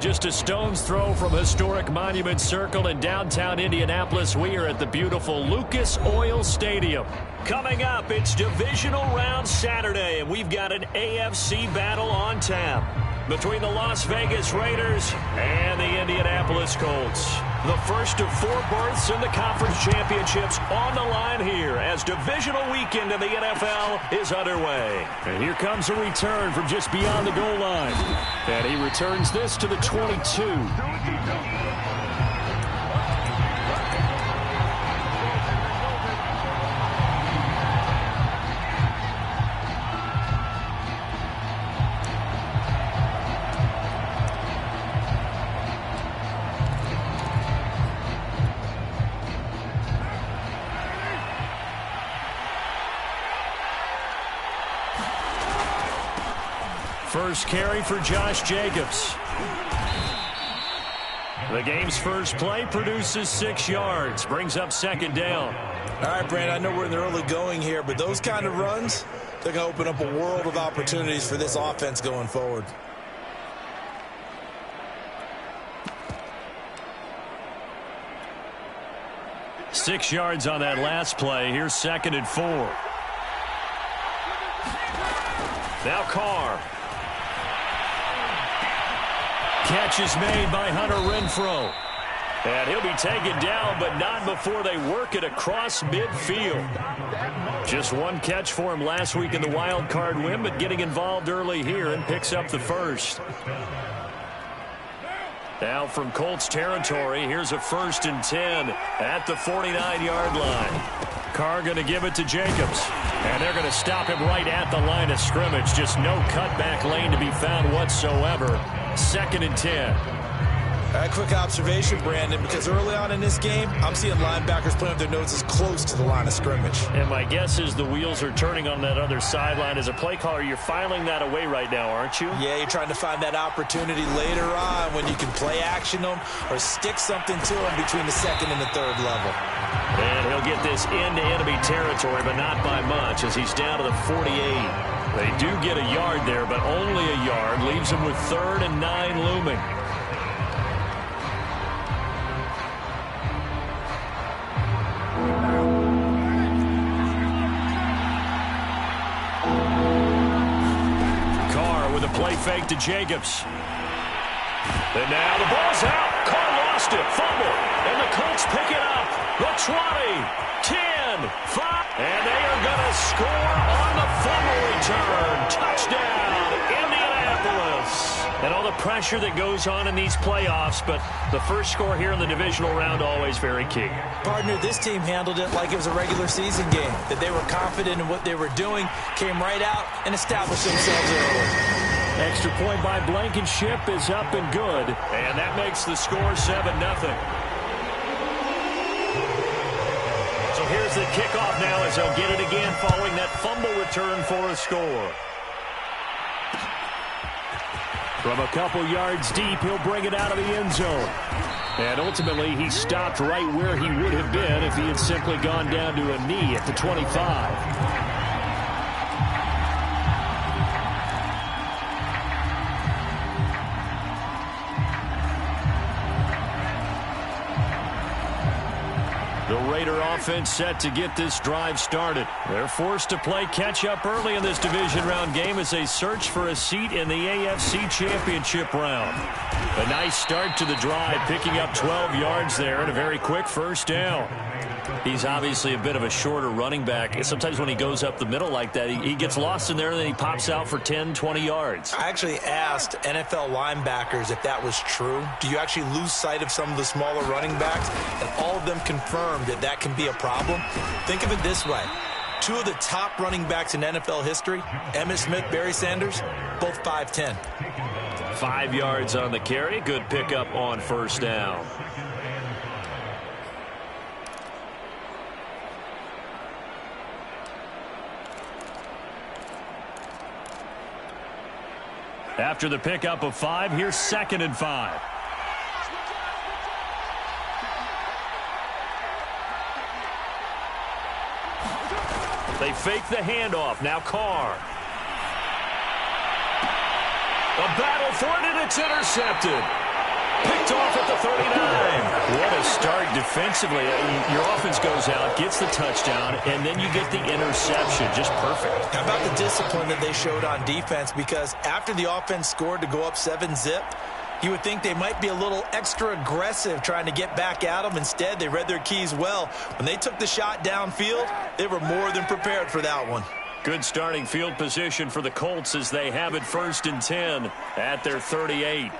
Just a stone's throw from historic Monument Circle in downtown Indianapolis. We are at the beautiful Lucas Oil Stadium. Coming up, it's Divisional Round Saturday, and we've got an AFC battle on tap between the Las Vegas Raiders and the Indianapolis Colts. The first of 4 berths in the conference championships on the line here as divisional weekend in the NFL is underway. And here comes a return from just beyond the goal line. And he returns this to the 22. First carry for Josh Jacobs. The game's first play produces 6 yards, brings up second down. All right, Brandon, I know we're in the early going here, but those kind of runs, they're going to open up a world of opportunities for this offense going forward. Six yards on that last play. Here's 2nd and 4. Now Carr. Catch is made by Hunter Renfrow. And he'll be taken down, but not before they work it across midfield. Just one catch for him last week in the wild card win, but getting involved early here and picks up the first. Now from Colts territory, here's a 1st and 10 at the 49-yard line. Carr going to give it to Jacobs. And they're going to stop him right at the line of scrimmage. Just no cutback lane to be found whatsoever. 2nd and 10. A quick observation, Brandon, because early on in this game, I'm seeing linebackers playing with their noses close to the line of scrimmage. And my guess is the wheels are turning on that other sideline. As a play caller, you're filing that away right now, aren't you? Yeah, you're trying to find that opportunity later on when you can play action them or stick something to them between the 2nd and the 3rd level. And he'll get this into enemy territory, but not by much as he's down to the 48. They do get a yard there, but only a yard. Leaves him with 3rd and 9 looming. Carr with a play fake to Jacobs. And now the ball's out. Carr lost it. Fumble. And the Colts pick it up. The 20, 10, 5. And they are going to score on the fumble return. Touchdown, Indianapolis. And all the pressure that goes on in these playoffs, but the first score here in the divisional round always very key. Partner, this team handled it like it was a regular season game, that they were confident in what they were doing, came right out and established themselves early. Extra point by Blankenship is up and good. And that makes the score 7-0. So here's the kickoff now as they'll get it again following that fumble return for a score. From a couple yards deep, he'll bring it out of the end zone. And ultimately, he stopped right where he would have been if he had simply gone down to a knee at the 25. The Raider offense set to get this drive started. They're forced to play catch-up early in this division round game as they search for a seat in the AFC Championship round. A nice start to the drive, picking up 12 yards there and a very quick first down. He's obviously a bit of a shorter running back. Sometimes when he goes up the middle like that, he gets lost in there and then he pops out for 10, 20 yards. I actually asked NFL linebackers if that was true. Do you actually lose sight of some of the smaller running backs? And all of them confirmed that that can be a problem. Think of it this way. 2 of the top running backs in NFL history, Emmitt Smith, Barry Sanders, both 5'10". 5 yards on the carry. Good pickup on first down. After the pickup of 5, here's 2nd and 5. They fake the handoff. Now Carr. A battle for it, and it's intercepted. picked off at the 39. What a start defensively. Your offense goes out, gets the touchdown, and then you get the interception. Just perfect. How about the discipline that they showed on defense? Because after the offense scored to go up 7-zip, you would think they might be a little extra aggressive trying to get back at them. Instead, they read their keys well. When they took the shot downfield, they were more than prepared for that one. Good starting field position for the Colts as they have it 1st and 10 at their 38.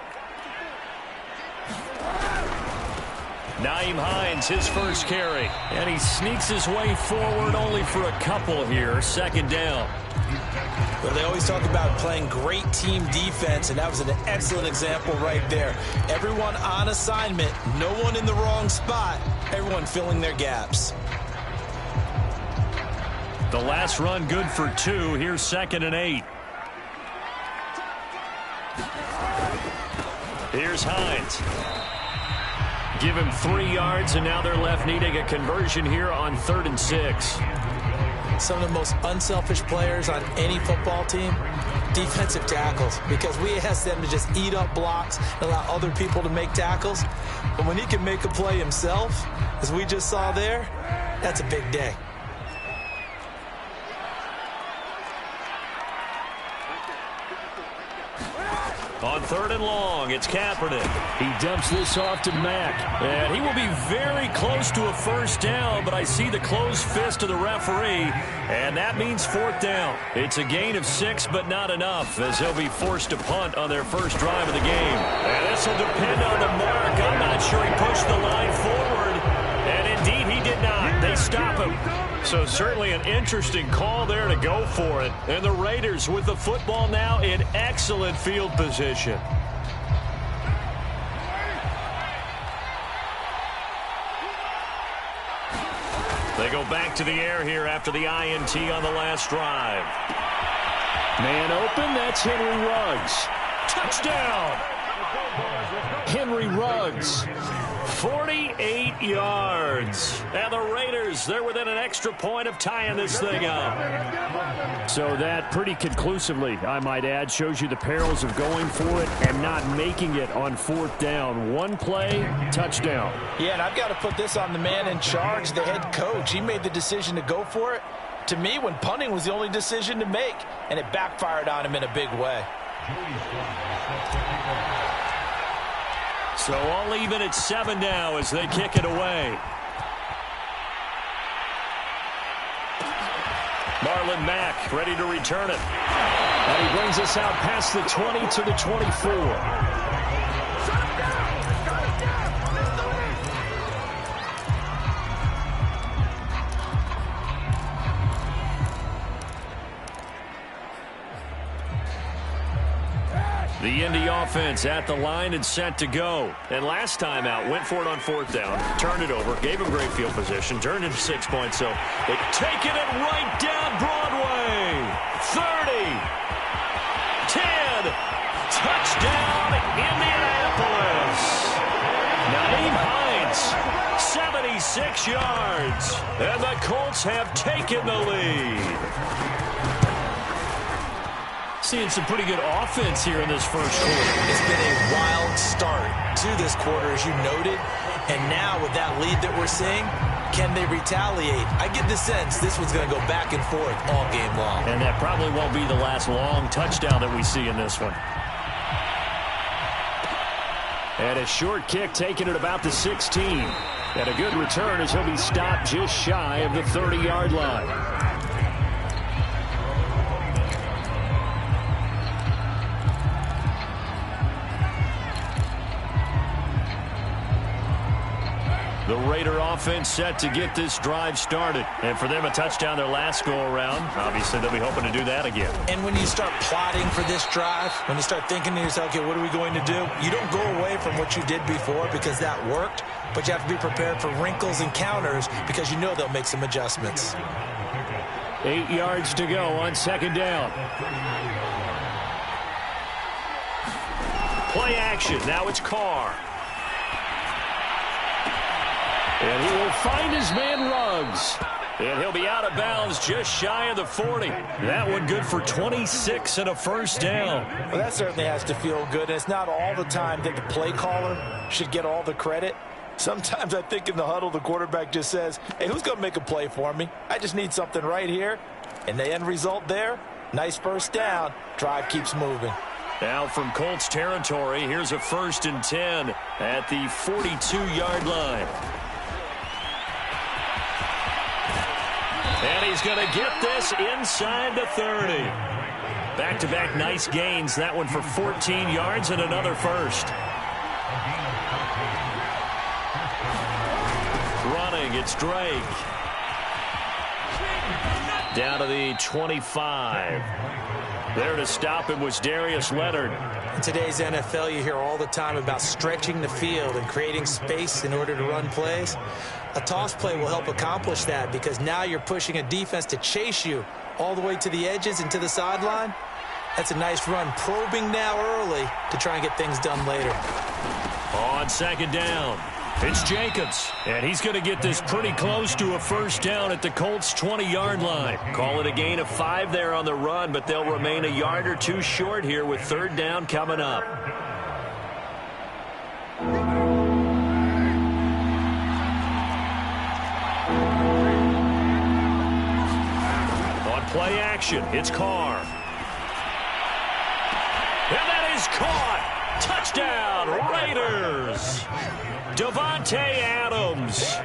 Nyheim Hines, his first carry. And he sneaks his way forward only for a couple here. 2nd down. Well, they always talk about playing great team defense, and that was an excellent example right there. Everyone on assignment, no one in the wrong spot, everyone filling their gaps. The last run good for 2. Here's 2nd and 8. Here's Hines. Give him 3 yards, and now they're left needing a conversion here on 3rd and 6. Some of the most unselfish players on any football team, defensive tackles, because we ask them to just eat up blocks and allow other people to make tackles. But when he can make a play himself, as we just saw there, that's a big day. On 3rd and long, it's Kaepernick. He dumps this off to Mack. And he will be very close to a 1st down, but I see the closed fist of the referee, and that means 4th down. It's a gain of 6, but not enough, as they'll be forced to punt on their first drive of the game. And this will depend on the mark. I'm not sure he pushed the line forward, and indeed he did not. They stop him. So certainly an interesting call there to go for it. And the Raiders with the football now in excellent field position. They go back to the air here after the INT on the last drive. Man open, that's Henry Ruggs. Touchdown! Henry Ruggs. 48 yards. And the Raiders, they're within an extra point of tying this thing up. So that pretty conclusively, I might add, shows you the perils of going for it and not making it on 4th down. One play, touchdown. Yeah, and I've got to put this on the man in charge, the head coach. He made the decision to go for it. To me, when punting was the only decision to make, and it backfired on him in a big way. So all even at 7 now as they kick it away. Marlon Mack ready to return it. And he brings us out past the 20 to the 24. The Indy offense at the line and set to go. And last time out, went for it on 4th down, turned it over, gave him great field position, turned into 6 points. So they've taken it right down Broadway. 30, 10, touchdown Indianapolis. Nyheim Hines, 76 yards. And the Colts have taken the lead. Seeing some pretty good offense here in this first quarter. It's been a wild start to this quarter, as you noted. And now with that lead that we're seeing, can they retaliate? I get the sense this one's going to go back and forth all game long. And that probably won't be the last long touchdown that we see in this one. And a short kick taken at about the 16. And a good return as he'll be stopped just shy of the 30-yard line. The Raider offense set to get this drive started. And for them, a touchdown their last go-around. Obviously, they'll be hoping to do that again. And when you start plotting for this drive, when you start thinking to yourself, okay, what are we going to do? You don't go away from what you did before because that worked, but you have to be prepared for wrinkles and counters because you know they'll make some adjustments. 8 yards to go on 2nd down. Play action. Now it's Carr. And he will find his man Ruggs. And he'll be out of bounds just shy of the 40. That one good for 26 and a first down. Well, that certainly has to feel good. And it's not all the time that the play caller should get all the credit. Sometimes I think in the huddle, the quarterback just says, hey, who's going to make a play for me? I just need something right here. And the end result there, nice first down. Drive keeps moving. Now from Colts territory, here's a 1st and 10 at the 42-yard line. And he's going to get this inside the 30. Back-to-back nice gains. That one for 14 yards and another first. Running, it's Drake. Down to the 25. There to stop him was Darius Leonard. In today's NFL, you hear all the time about stretching the field and creating space in order to run plays. A toss play will help accomplish that because now you're pushing a defense to chase you all the way to the edges and to the sideline. That's a nice run, probing now early to try and get things done later. On 2nd down, it's Jacobs, and he's going to get this pretty close to a first down at the Colts' 20-yard line. Call it a gain of 5 there on the run, but they'll remain a yard or two short here with 3rd down coming up. On play action, it's Carr. And that is caught. Touchdown, Raiders. Davante Adams.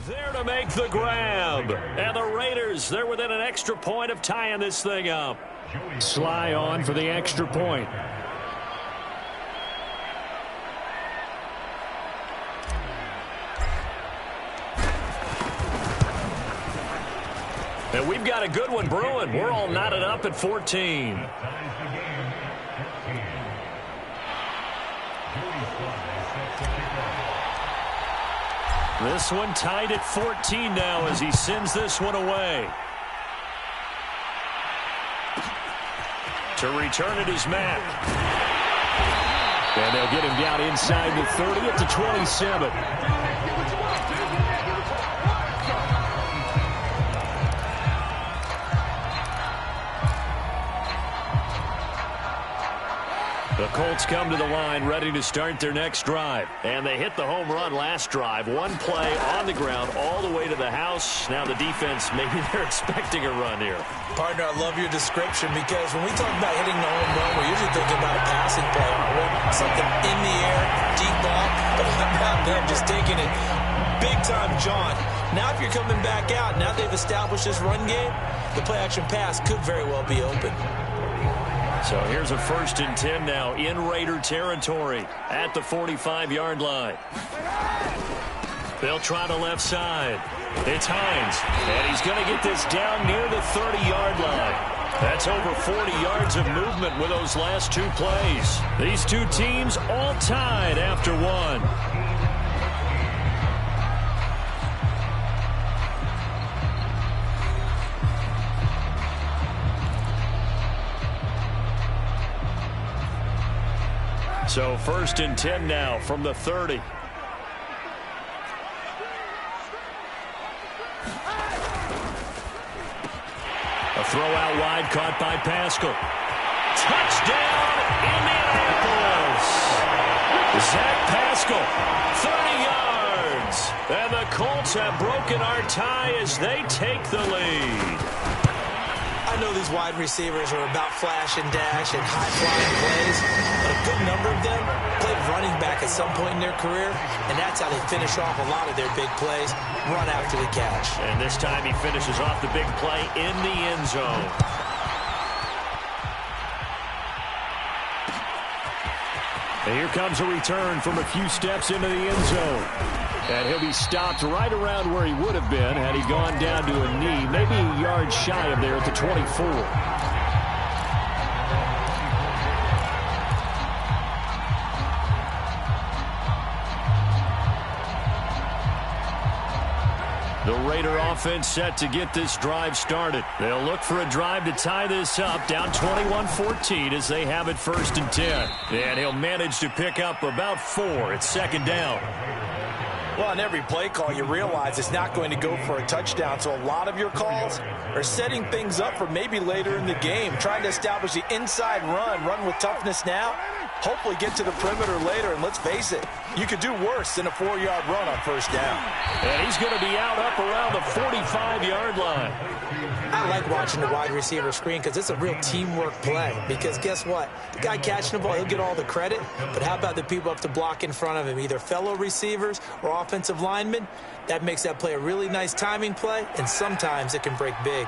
There to make the grab. And the Raiders, they're within an extra point of tying this thing up. Sly on for the extra point. And we've got a good one brewing. We're all knotted up at 14. This one tied at 14 now as he sends this one away. To return it is Mack. And they'll get him down inside the 30 at the 27. The Colts come to the line ready to start their next drive. And they hit the home run last drive. One play on the ground all the way to the house. Now the defense, maybe they're expecting a run here. Partner, I love your description because when we talk about hitting the home run, we're usually thinking about a passing play, aren't we? Something in the air, deep ball, but how about them just taking it big-time jaunt. Now if you're coming back out, now they've established this run game, the play-action pass could very well be open. So here's a 1st and 10 now in Raider territory at the 45-yard line. They'll try the left side. It's Hines, and he's going to get this down near the 30-yard line. That's over 40 yards of movement with those last 2 plays. These two teams all tied after one. So 1st and 10 now from the 30. A throw out wide caught by Pascal. Touchdown, Indianapolis. Zach Pascal, 30 yards. And the Colts have broken our tie as they take the lead. I know these wide receivers are about flash and dash and high-flying plays, but a good number of them played running back at some point in their career, and that's how they finish off a lot of their big plays, run after the catch. And this time he finishes off the big play in the end zone. And here comes a return from a few steps into the end zone. And he'll be stopped right around where he would have been had he gone down to a knee, maybe a yard shy of there at the 24. The Raider offense set to get this drive started. They'll look for a drive to tie this up, down 21-14 as they have it 1st and 10. And he'll manage to pick up about 4. It's 2nd down. Well, on every play call, you realize it's not going to go for a touchdown. So a lot of your calls are setting things up for maybe later in the game, trying to establish the inside run with toughness now, hopefully get to the perimeter later. And let's face it, you could do worse than a 4-yard run on 1st down. And he's going to be out up around the 45-yard line. I like watching the wide receiver screen because it's a real teamwork play. Because guess what? The guy catching the ball, he'll get all the credit. But how about the people up to block in front of him, either fellow receivers or offensive linemen? That makes that play a really nice timing play, and sometimes it can break big.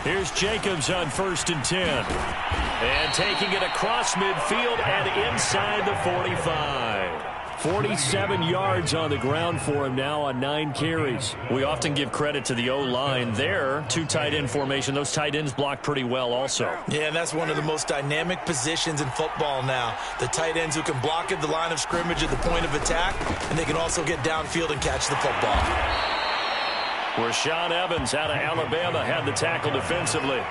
Here's Jacobs on 1st and 10. And taking it across midfield and inside the 45. 47 yards on the ground for him now on 9 carries. We often give credit to the O-line there. 2 tight end formation. Those tight ends block pretty well also. Yeah, and that's one of the most dynamic positions in football now. The tight ends who can block at the line of scrimmage at the point of attack, and they can also get downfield and catch the football. Rashaan Evans out of Alabama had the tackle defensively.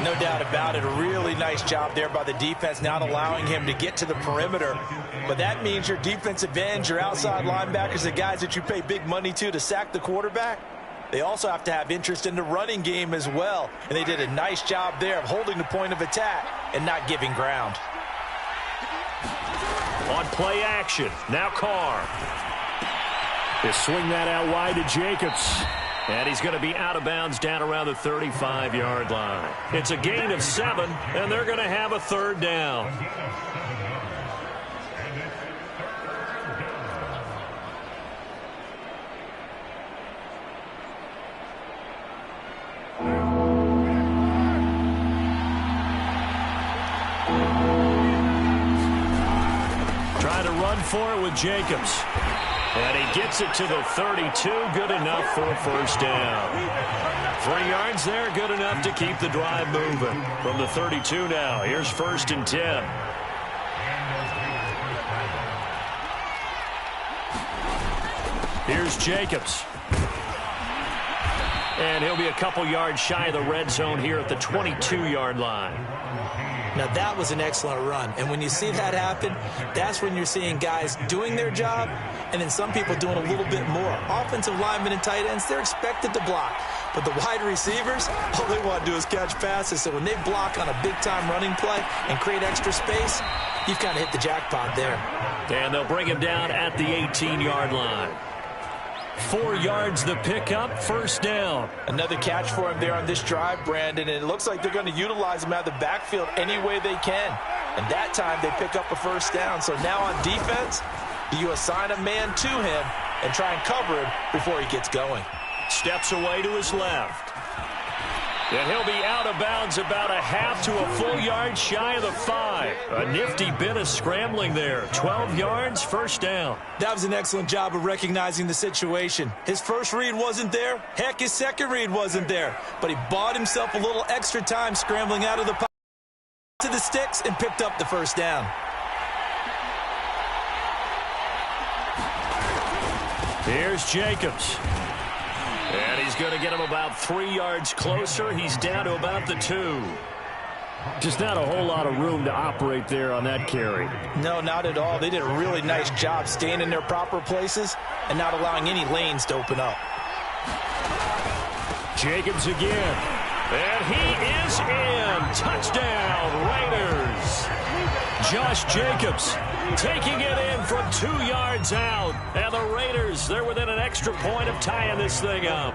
No doubt about it. A really nice job there by the defense, not allowing him to get to the perimeter. But that means your defensive ends, your outside linebackers, the guys that you pay big money to sack the quarterback, they also have to have interest in the running game as well. And they did a nice job there of holding the point of attack and not giving ground. On play action, now Carr. They swing that out wide to Jacobs. And he's going to be out of bounds down around the 35-yard line. It's a gain of 7, and they're going to have a 3rd down. Trying to run for it with Jacobs. And he gets it to the 32, good enough for a 1st down. 3 yards there, good enough to keep the drive moving. From the 32 now, here's 1st and 10. Here's Jacobs. And he'll be a couple yards shy of the red zone here at the 22-yard line. Now, that was an excellent run. And when you see that happen, that's when you're seeing guys doing their job and then some people doing a little bit more. Offensive linemen and tight ends, they're expected to block. But the wide receivers, all they want to do is catch passes. So when they block on a big-time running play and create extra space, you've kind of hit the jackpot there. And they'll bring him down at the 18-yard line. 4 yards the pickup, 1st down. Another catch for him there on this drive, Brandon, and it looks like they're going to utilize him out of the backfield any way they can. And that time they pick up a 1st down. So now on defense, you assign a man to him and try and cover him before he gets going. Steps away to his left. And he'll be out of bounds about a half to a full yard shy of the 5. A nifty bit of scrambling there. 12 yards, 1st down. That was an excellent job of recognizing the situation. His first read wasn't there. Heck, his second read wasn't there. But he bought himself a little extra time scrambling out of the pocket to the sticks and picked up the 1st down. Here's Jacobs. And he's going to get him about 3 yards closer. He's down to about the 2. Just not a whole lot of room to operate there on that carry. No, not at all. They did a really nice job staying in their proper places and not allowing any lanes to open up. Jacobs again. And he is in. Touchdown, Raiders. Josh Jacobs taking it in from 2 yards out. And the Raiders, they're within an extra point of tying this thing up.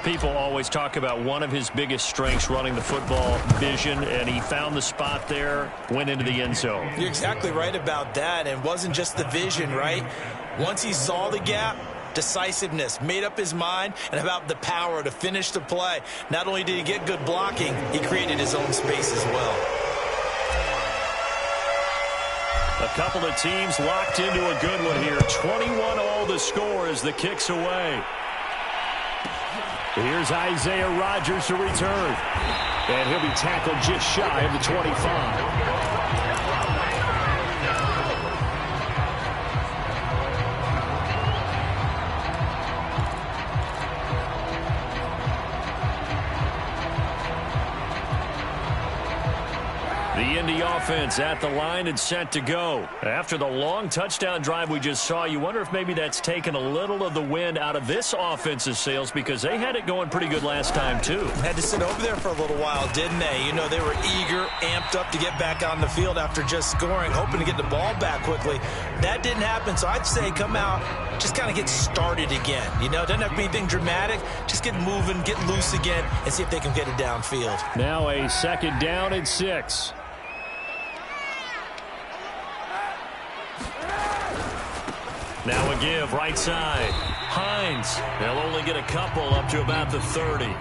People always talk about one of his biggest strengths, running the football, vision, and he found the spot there, went into the end zone. You're exactly right about that. And it wasn't just the vision, right? Once he saw the gap, decisiveness, made up his mind, and about the power to finish the play. Not only did he get good blocking, he created his own space as well. A couple of teams locked into a good one here. 21-all the score as the kick's away. Here's Isaiah Rodgers to return. And he'll be tackled just shy of the 25. Indy offense at the line and set to go. After the long touchdown drive we just saw, you wonder if maybe that's taken a little of the wind out of this offense's sails because they had it going pretty good last time too. Had to sit over there for a little while, didn't they? You know, they were eager, amped up to get back on the field after just scoring, hoping to get the ball back quickly. That didn't happen, so I'd say come out, just kind of get started again. You know, doesn't have to be anything dramatic. Just get moving, get loose again, and see if they can get it downfield. Now a 2nd down and 6. Now a give, right side. Hines. They'll only get a couple up to about the 30.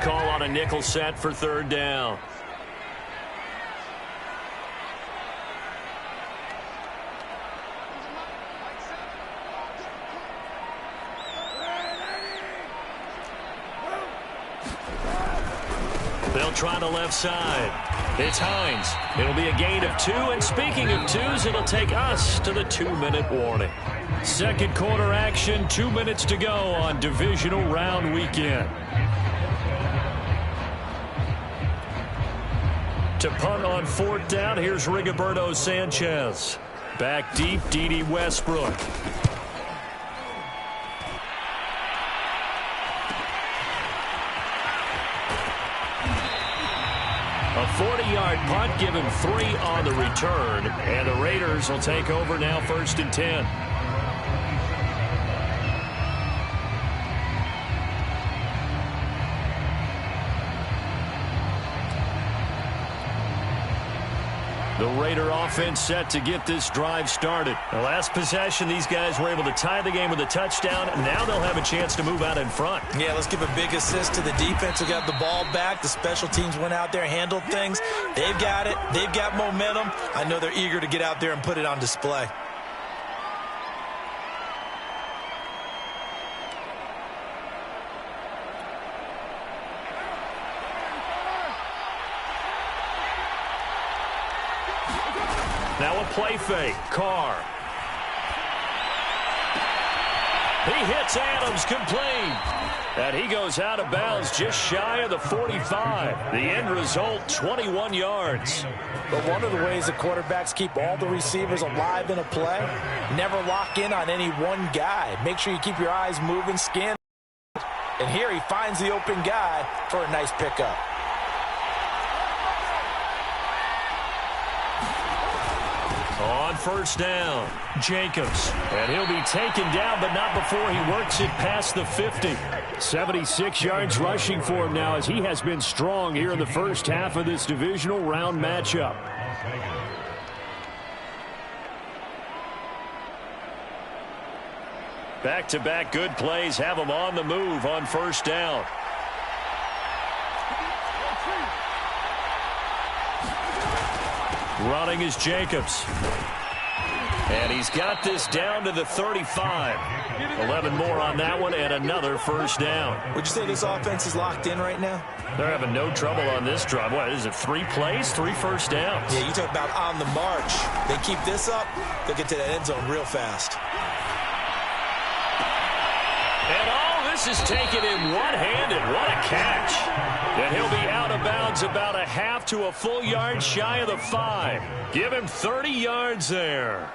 Call on a nickel set for 3rd down. They'll try the left side. It's Hines. It'll be a gain of 2, and speaking of 2s, it'll take us to the 2-minute warning. 2nd quarter action, 2 minutes to go on divisional round weekend. To punt on 4th down, here's Rigoberto Sanchez. Back deep, D.D. Westbrook. A 40-yard punt, give him 3 on the return. And the Raiders will take over now 1st and 10. The Raider offense set to get this drive started. The last possession, these guys were able to tie the game with a touchdown. Now they'll have a chance to move out in front. Yeah, let's give a big assist to the defense who got the ball back. The special teams went out there, handled things. They've got it. They've got momentum. I know they're eager to get out there and put it on display. Now a play fake. Carr. He hits Adams, complete. And he goes out of bounds just shy of the 45. The end result, 21 yards. But one of the ways the quarterbacks keep all the receivers alive in a play, never lock in on any one guy. Make sure you keep your eyes moving, scan. And here he finds the open guy for a nice pickup. On 1st down, Jacobs. And he'll be taken down, but not before he works it past the 50. 76 yards rushing for him now as he has been strong here in the first half of this divisional round matchup. Back-to-back good plays have him on the move on 1st down. Running is Jacobs. And he's got this down to the 35. 11 more on that one and another 1st down. Would you say this offense is locked in right now? They're having no trouble on this drive. What is it, 3 plays, 3 1st downs? Yeah, you talk about on the march. They keep this up, they'll get to that end zone real fast. And all this is taken in one-handed. What a catch. And he'll be out of bounds about a half to a full yard shy of the 5. Give him 30 yards there.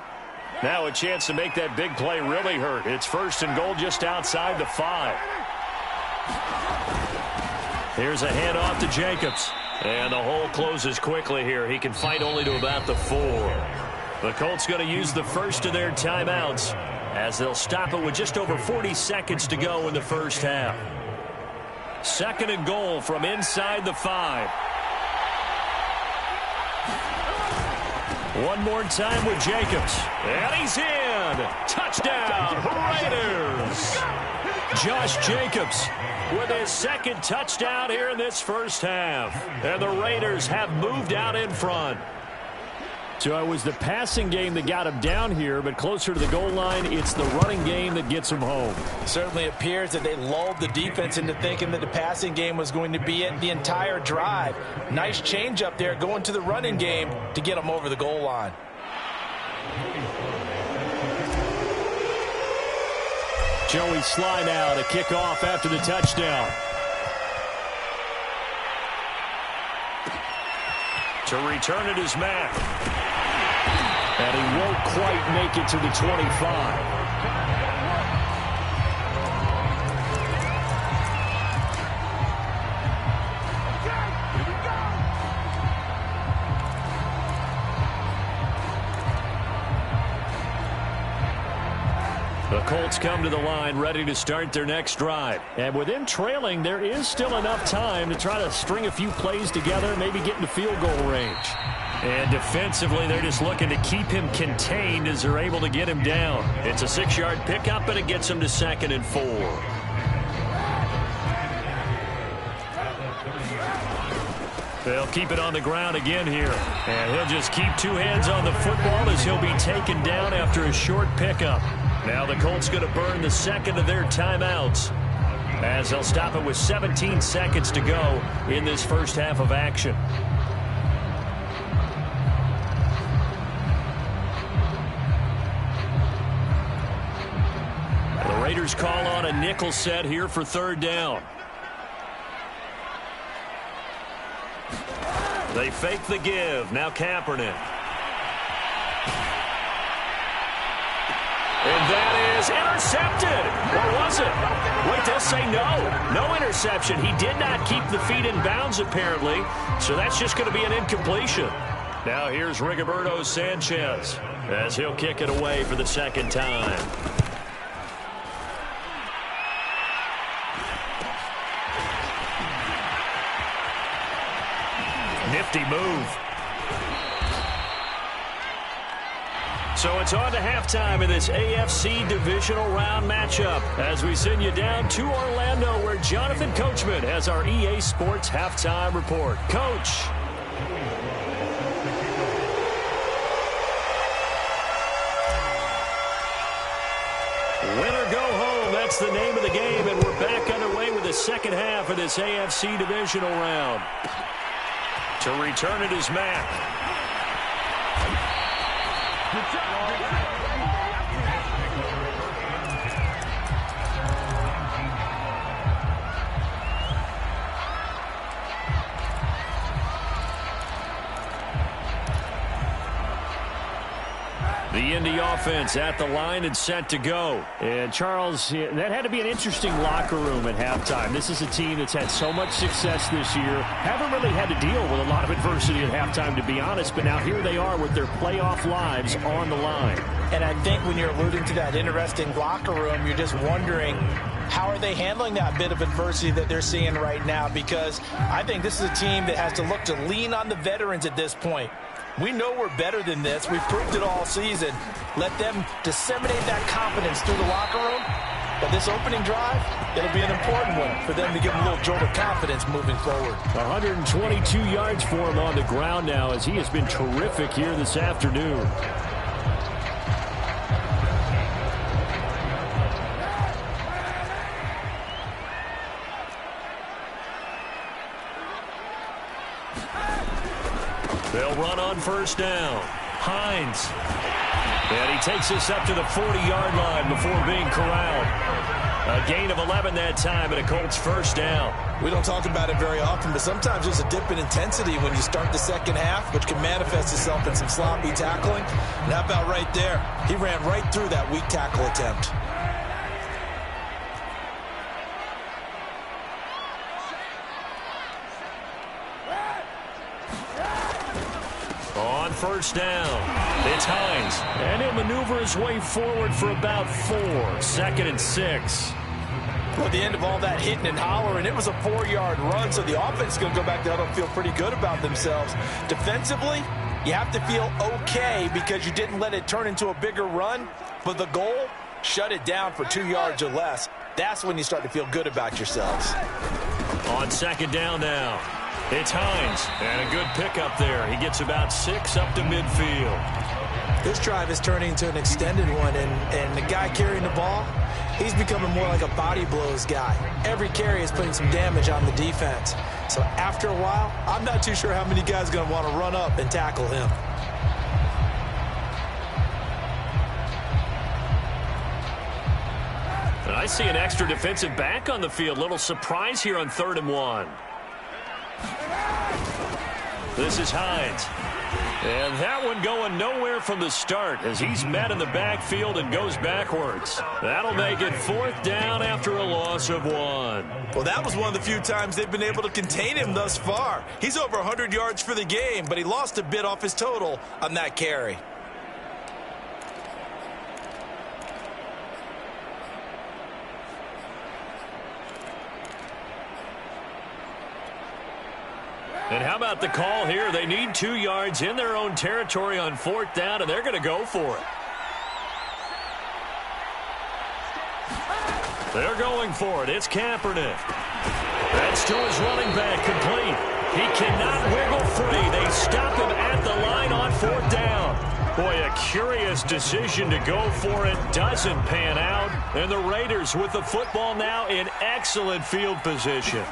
Now a chance to make that big play really hurt. It's 1st and goal just outside the 5. Here's a handoff to Jacobs. And the hole closes quickly here. He can fight only to about the 4. The Colts going to use the first of their timeouts as they'll stop it with just over 40 seconds to go in the first half. 2nd and goal from inside the 5. One more time with Jacobs. And he's in. Touchdown, Raiders. Josh Jacobs with his 2nd touchdown here in this first half. And the Raiders have moved out in front. So it was the passing game that got him down here, but closer to the goal line, it's the running game that gets him home. It certainly appears that they lulled the defense into thinking that the passing game was going to be it the entire drive. Nice change up there going to the running game to get him over the goal line. Joey Sly now to kick off after the touchdown. To return it is Mack. And he won't quite make it to the 25. The Colts come to the line ready to start their next drive. And with them trailing, there is still enough time to try to string a few plays together, maybe get into field goal range. And defensively, they're just looking to keep him contained as they're able to get him down. It's a 6-yard pickup, and it gets him to 2nd and 4. They'll keep it on the ground again here. And he'll just keep 2 hands on the football as he'll be taken down after a short pickup. Now the Colts going to burn the second of their timeouts as they'll stop it with 17 seconds to go in this first half of action. The Raiders call on a nickel set here for 3rd down. They fake the give. Now Kaepernick. And that is intercepted. Or was it? Wait, they'll say no. No interception. He did not keep the feet in bounds, apparently. So that's just going to be an incompletion. Now here's Rigoberto Sanchez as he'll kick it away for the 2nd time. Nifty move. So it's on to halftime in this AFC Divisional Round matchup as we send you down to Orlando where Jonathan Coachman has our EA Sports Halftime Report. Coach. Win or go home, that's the name of the game, and we're back underway with the second half of this AFC Divisional Round. To return it is Mack. The Indy offense at the line and set to go. And Charles, that had to be an interesting locker room at halftime. This is a team that's had so much success this year. Haven't really had to deal with a lot of adversity at halftime, to be honest. But now here they are with their playoff lives on the line. And I think when you're alluding to that interesting locker room, you're just wondering, how are they handling that bit of adversity that they're seeing right now? Because I think this is a team that has to look to lean on the veterans at this point. We know we're better than this. We've proved it all season. Let them disseminate that confidence through the locker room. But this opening drive, it'll be an important one for them to give them a little jolt of confidence moving forward. 122 yards for him on the ground now as he has been terrific here this afternoon. They'll run on 1st down. Hines. And he takes us up to the 40-yard line before being corralled. A gain of 11 that time and a Colts 1st down. We don't talk about it very often, but sometimes there's a dip in intensity when you start the second half, which can manifest itself in some sloppy tackling. And how about right there? He ran right through that weak tackle attempt. On 1st down, it's Hines. And he'll maneuver his way forward for about 4. 2nd and 6. Well, at the end of all that hitting and hollering, it was a 4-yard run, so the offense is going to go back to huddle and feel pretty good about themselves. Defensively, you have to feel okay because you didn't let it turn into a bigger run, but the goal, shut it down for 2 yards or less. That's when you start to feel good about yourselves. On 2nd down now, It's Hines, and a good pickup there. He gets about 6 up to midfield. This drive is turning into an extended one, and the guy carrying the ball, he's becoming more like a body blows guy. Every carry is putting some damage on the defense. So after a while, I'm not too sure how many guys are going to want to run up and tackle him. And I see an extra defensive back on the field. Little surprise here on 3rd and 1. This is Hines. And that one going nowhere from the start as he's met in the backfield and goes backwards. That'll make it 4th down after a loss of 1. Well, that was one of the few times they've been able to contain him thus far. He's over 100 yards for the game, but he lost a bit off his total on that carry. And how about the call here? They need 2 yards in their own territory on 4th down, and they're going to go for it. They're going for it. It's Kaepernick. That's to his running back, complete. He cannot wiggle free. They stop him at the line on 4th down. Boy, a curious decision to go for it. Doesn't pan out. And the Raiders with the football now in excellent field position.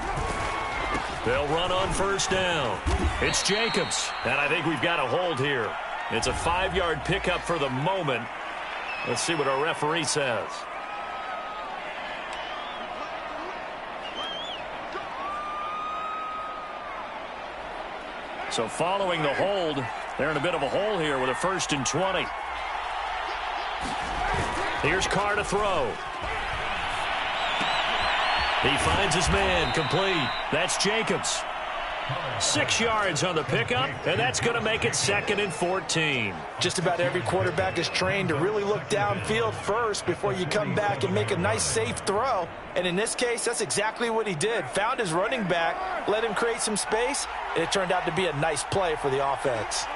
They'll run on 1st down. It's Jacobs, and I think we've got a hold here. It's a 5-yard pickup for the moment. Let's see what our referee says. So following the hold, they're in a bit of a hole here with a 1st and 20. Here's Carr to throw. He finds his man, complete. That's Jacobs. 6 yards on the pickup, and that's going to make it 2nd and 14. Just about every quarterback is trained to really look downfield first before you come back and make a nice, safe throw. And in this case, that's exactly what he did. Found his running back, let him create some space, and it turned out to be a nice play for the offense.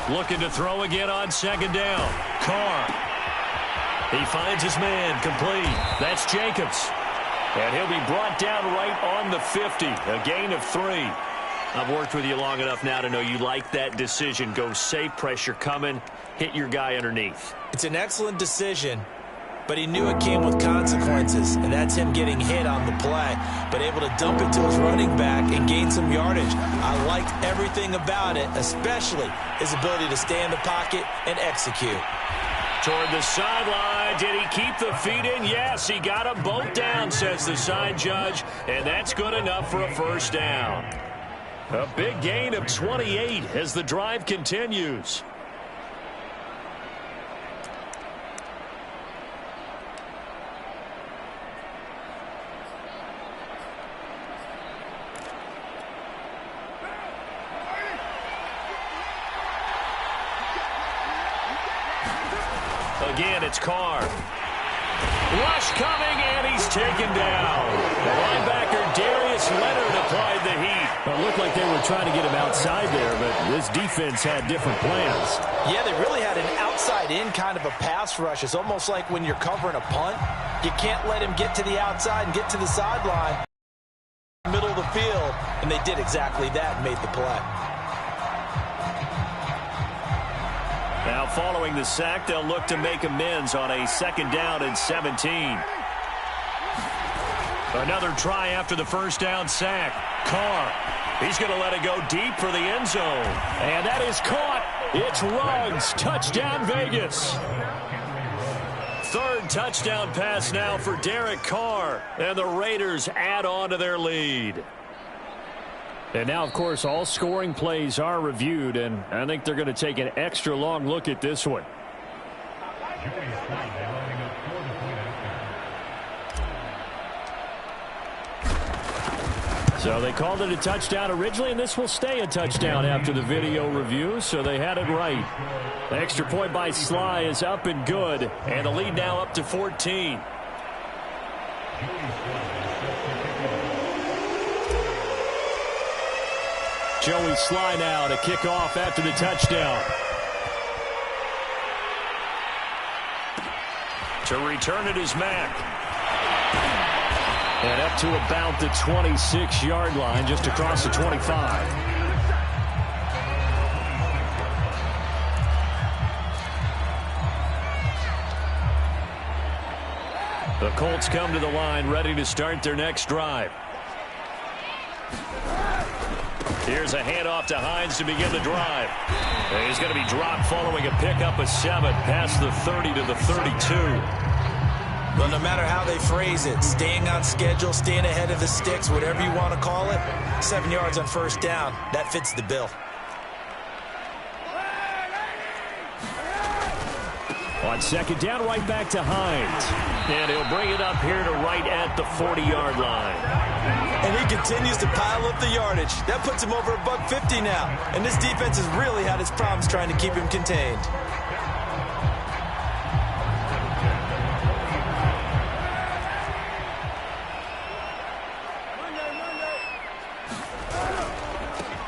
Looking to throw again on 2nd down. Carr. He finds his man, complete. That's Jacobs. And he'll be brought down right on the 50, a gain of 3. I've worked with you long enough now to know you like that decision. Go safe, pressure coming, hit your guy underneath. It's an excellent decision, but he knew it came with consequences, and that's him getting hit on the play, but able to dump it to his running back and gain some yardage. I liked everything about it, especially his ability to stay in the pocket and execute. Toward the sideline. Did he keep the feet in? Yes, he got them both down, says the side judge, and that's good enough for a 1st down. A big gain of 28 as the drive continues. Again, it's Carr. Rush coming, and he's taken down. The linebacker, Darius Leonard, applied the heat. Well, it looked like they were trying to get him outside there, but this defense had different plans. Yeah, they really had an outside-in kind of a pass rush. It's almost like when you're covering a punt, you can't let him get to the outside and get to the sideline. Middle of the field, and they did exactly that and made the play. Now following the sack, they'll look to make amends on a 2nd down and 17. Another try after the 1st down sack. Carr. He's going to let it go deep for the end zone. And that is caught. It's Ruggs. Touchdown, Vegas. 3rd touchdown pass now for Derek Carr. And the Raiders add on to their lead. And now, of course, all scoring plays are reviewed, and I think they're going to take an extra long look at this one. So they called it a touchdown originally, and this will stay a touchdown after the video review, so they had it right. The extra point by Sly is up and good, and the lead now up to 14. Joey Sly now to kick off after the touchdown. To return it is Mack. And up to about the 26-yard line, just across the 25. The Colts come to the line, ready to start their next drive. Here's a handoff to Hines to begin the drive. And he's going to be dropped following a pickup of 7 past the 30 to the 32. Well, no matter how they phrase it, staying on schedule, staying ahead of the sticks, whatever you want to call it, 7 yards on first down, that fits the bill. On second down, right back to Hines. And he'll bring it up here to right at the 40-yard line. And he continues to pile up the yardage. That puts him over $150 now. And this defense has really had its problems trying to keep him contained.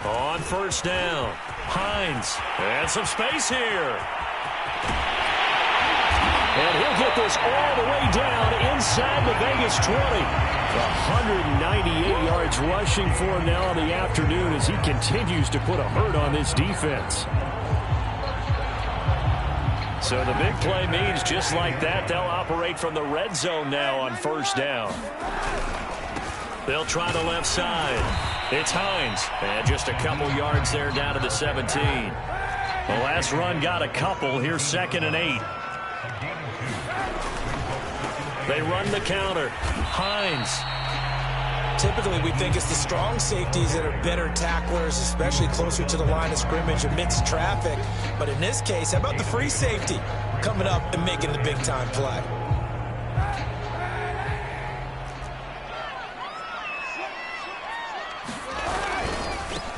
On first down, Hines. And some space here. And he'll get this all the way down inside the Vegas 20. 198 yards rushing for him now in the afternoon as he continues to put a hurt on this defense. So the big play means just like that, they'll operate from the red zone now on first down. They'll try the left side. It's Hines. And just a couple yards there down to the 17. The last run got a couple. Here's 2nd and 8. They run the counter. Hines. Typically, we think it's the strong safeties that are better tacklers, especially closer to the line of scrimmage amidst traffic. But in this case, how about the free safety coming up and making the big-time play?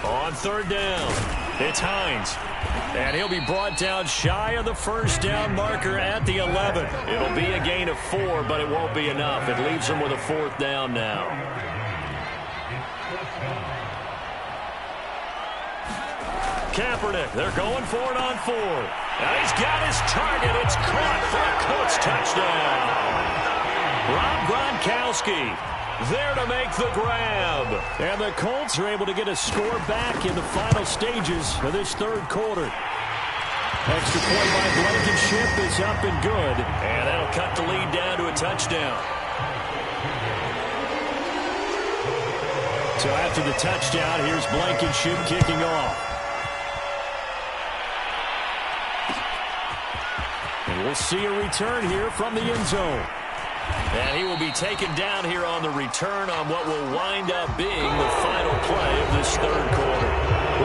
On third down, it's Hines. And he'll be brought down shy of the first down marker at the 11. It'll be a gain of 4, but it won't be enough. It leaves him with a 4th down now. Kaepernick, they're going for it on 4. Now he's got his target. It's caught for a Colts touchdown. Rob Gronkowski there to make the grab. And the Colts are able to get a score back in the final stages of this third quarter. Extra point by Blankenship is up and good. And that'll cut the lead down to a touchdown. So after the touchdown, here's Blankenship kicking off. And we'll see a return here from the end zone. And he will be taken down here on the return on what will wind up being the final play of this third quarter.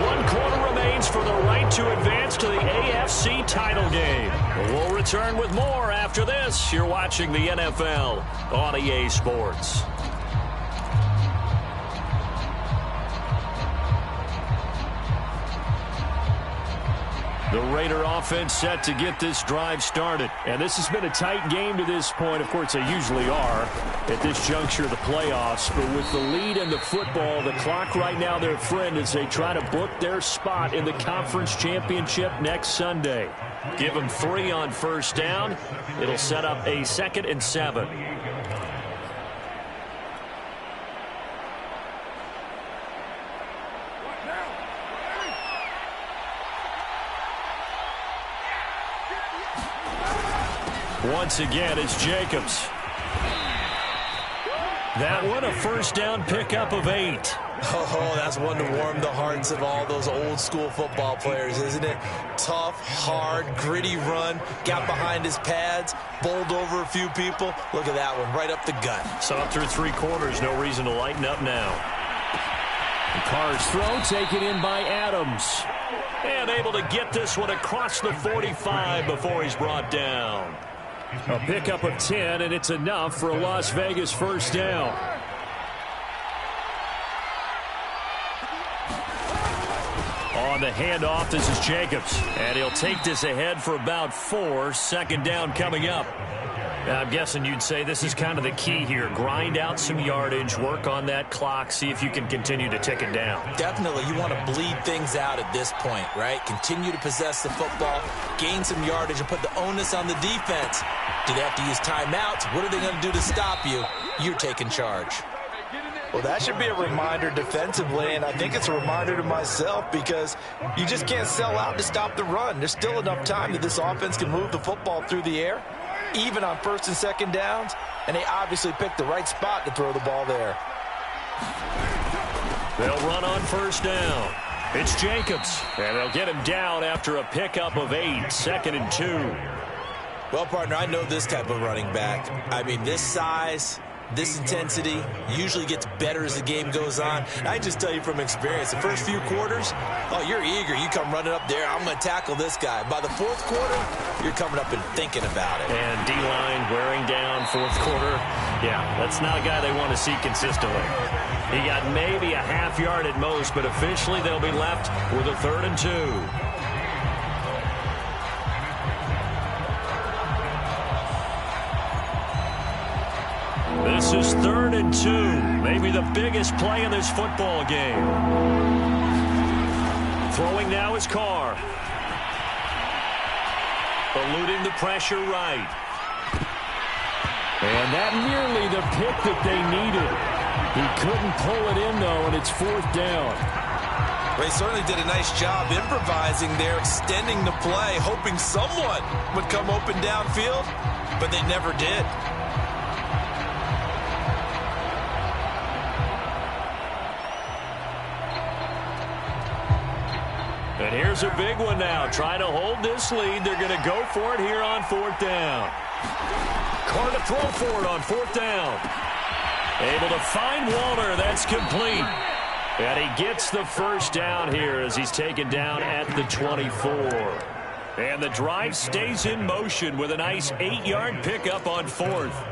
1 quarter remains for the right to advance to the AFC title game. We'll return with more after this. You're watching the NFL on EA Sports. The Raider offense set to get this drive started. And this has been a tight game to this point. Of course, they usually are at this juncture of the playoffs. But with the lead in the football, the clock right now their friend as they try to book their spot in the conference championship next Sunday. Give them 3 on first down. It'll set up a 2nd and 7. Once again, it's Jacobs. That one, a first down pickup of 8. Oh, that's one to warm the hearts of all those old-school football players, isn't it? Tough, hard, gritty run, got behind his pads, bowled over a few people. Look at that one, right up the gut. So up through 3 quarters, no reason to lighten up now. Carr's throw taken in by Adams. And able to get this one across the 45 before he's brought down. A pickup of 10, and it's enough for a Las Vegas first down. On the handoff, this is Jacobs. And he'll take this ahead for about 4. 2nd down coming up. Now, I'm guessing you'd say this is kind of the key here. Grind out some yardage, work on that clock, see if you can continue to tick it down. Definitely. You want to bleed things out at this point, right? Continue to possess the football, gain some yardage, and put the onus on the defense. Do they have to use timeouts? What are they going to do to stop you? you're taking charge. Well, that should be a reminder defensively, and I think it's a reminder to myself because you just can't sell out to stop the run. There's still enough time that this offense can move the football through the air, even on first and second downs, and they obviously picked the right spot to throw the ball there. They'll run on first down. It's Jacobs, and they'll get him down after a pickup of 8, 2nd and 2. Well, partner, I know this type of running back. I mean, this size, this intensity usually gets better as the game goes on. And I just tell you from experience, the first few quarters, oh, you're eager. You come running up there, I'm going to tackle this guy. By the fourth quarter, you're coming up and thinking about it. And D-line wearing down fourth quarter. Yeah, that's not a guy they want to see consistently. He got maybe a half yard at most, but officially they'll be left with a 3rd and 2. This is 3rd and 2. Maybe the biggest play in this football game. Throwing now is Carr. Eluding the pressure right. And that nearly the pick that they needed. He couldn't pull it in, though, and it's 4th down. Ray certainly did a nice job improvising there, extending the play, hoping someone would come open downfield, but they never did. And here's a big one now. Trying to hold this lead. They're going to go for it here on 4th down. Carr to throw for it on 4th down. Able to find Walter. That's complete. And he gets the first down here as he's taken down at the 24. And the drive stays in motion with a nice 8-yard pickup on 4th.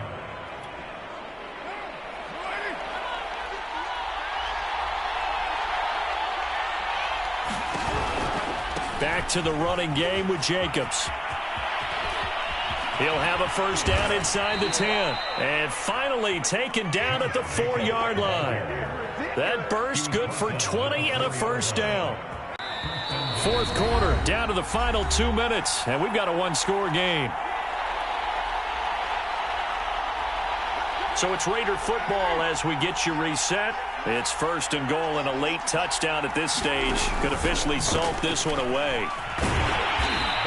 Back to the running game with Jacobs. He'll have a first down inside the 10. And finally taken down at the 4-yard line. That burst good for 20 and a first down. Fourth quarter, down to the final 2 minutes. And we've got a one-score game. So it's Raider football as we get you reset. It's 1st and goal, and a late touchdown at this stage could officially salt this one away.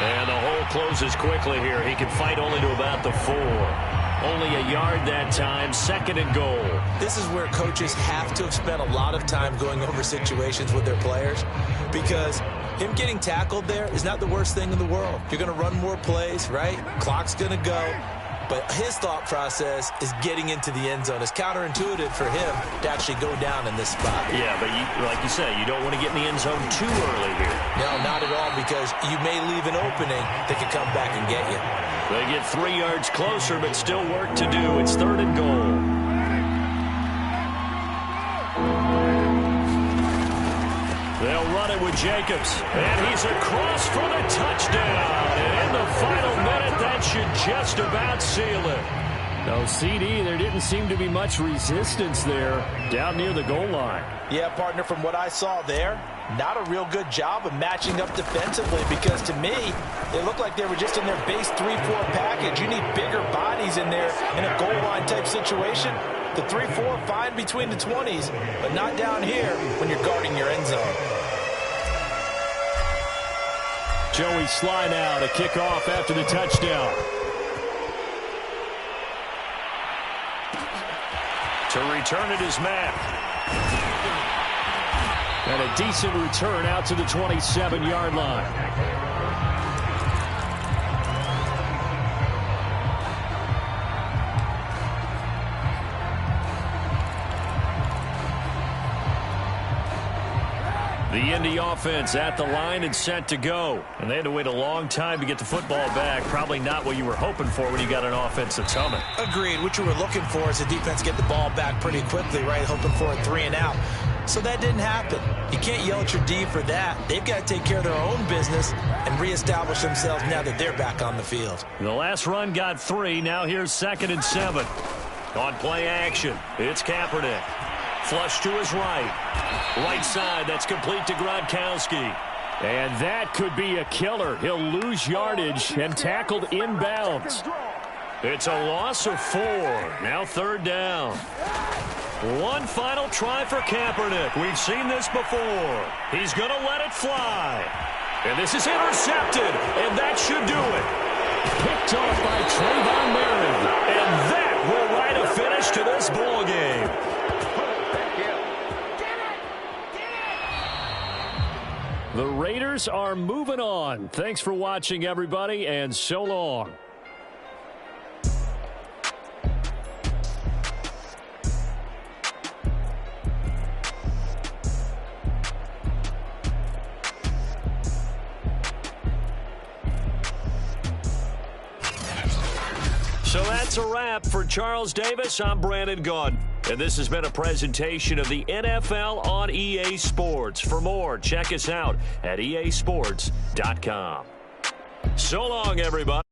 And the hole closes quickly here. He can fight only to about the 4. Only a yard that time, 2nd and goal. This is where coaches have to have spent a lot of time going over situations with their players because him getting tackled there is not the worst thing in the world. You're going to run more plays, right? Clock's going to go. But his thought process is getting into the end zone. It's counterintuitive for him to actually go down in this spot. Yeah, but like you say, you don't want to get in the end zone too early here. No, not at all, because you may leave an opening that could come back and get you. They get 3 yards closer, but still work to do. It's 3rd and goal. They'll run it with Jacobs. And he's across for the touchdown. And in the final minute, that should just about seal it. No, CD, there didn't seem to be much resistance there down near the goal line. Yeah, partner, from what I saw there, not a real good job of matching up defensively because to me, they looked like they were just in their base 3-4 package. You need bigger bodies in there in a goal line type situation. The 3-4 fine between the 20s, but not down here when you're guarding your end zone. Joey Sly now to kick off after the touchdown. To return it is Matt. And a decent return out to the 27-yard line. The Indy offense at the line and set to go. And they had to wait a long time to get the football back. Probably not what you were hoping for when you got an offense that's humming. Agreed. What you were looking for is the defense get the ball back pretty quickly, right? Hoping for a 3 and out. So that didn't happen. You can't yell at your D for that. They've got to take care of their own business and reestablish themselves now that they're back on the field. The last run got 3. Now here's 2nd and 7. On play action, it's Kaepernick. Flush to his right. Right side, that's complete to Gronkowski. And that could be a killer. He'll lose yardage and tackled inbounds. It's a loss of 4. Now 3rd down. One final try for Kaepernick. We've seen this before. He's going to let it fly. And this is intercepted, and that should do it. Picked off by Trayvon Merritt. And that will write a finish to this ball game. The Raiders are moving on. Thanks for watching, everybody, and so long. So that's a wrap for Charles Davis. I'm Brandon Gaudin. And this has been a presentation of the NFL on EA Sports. For more, check us out at easports.com. So long, everybody.